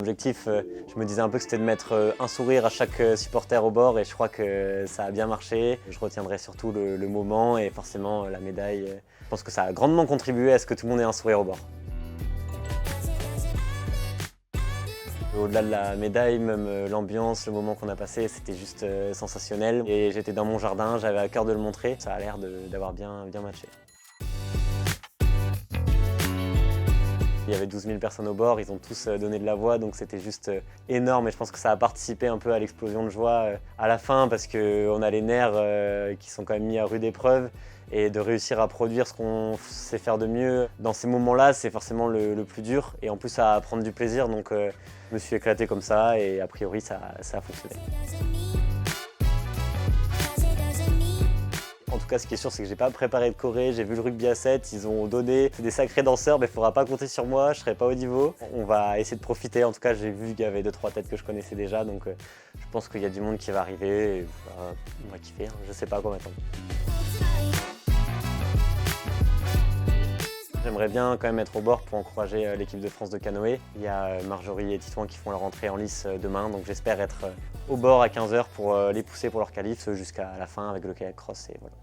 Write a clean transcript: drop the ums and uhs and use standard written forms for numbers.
L'objectif, je me disais un peu que c'était de mettre un sourire à chaque supporter au bord et je crois que ça a bien marché. Je retiendrai surtout le moment et forcément la médaille. Je pense que ça a grandement contribué à ce que tout le monde ait un sourire au bord. Au-delà de la médaille, même l'ambiance, le moment qu'on a passé, c'était juste sensationnel. Et j'étais dans mon jardin, j'avais à cœur de le montrer. Ça a l'air d'avoir bien matché. Il y avait 12 000 personnes au bord, ils ont tous donné de la voix, donc c'était juste énorme et je pense que ça a participé un peu à l'explosion de joie à la fin parce qu'on a les nerfs qui sont quand même mis à rude épreuve et de réussir à produire ce qu'on sait faire de mieux. Dans ces moments-là, c'est forcément le plus dur et en plus à prendre du plaisir, donc je me suis éclaté comme ça et a priori ça a fonctionné. En tout cas, ce qui est sûr, c'est que j'ai pas préparé de choré, j'ai vu le rugby à 7, ils ont donné, c'est des sacrés danseurs, mais il faudra pas compter sur moi, je serai pas au niveau. On va essayer de profiter, en tout cas, j'ai vu qu'il y avait 2-3 têtes que je connaissais déjà, donc je pense qu'il y a du monde qui va arriver, et on va kiffer, hein. Je sais pas à quoi m'attendre. J'aimerais bien quand même être au bord pour encourager l'équipe de France de canoë. Il y a Marjorie et Titouan qui font leur entrée en lice demain, donc j'espère être au bord à 15 h pour les pousser pour leur qualif jusqu'à la fin avec le kayak cross et voilà.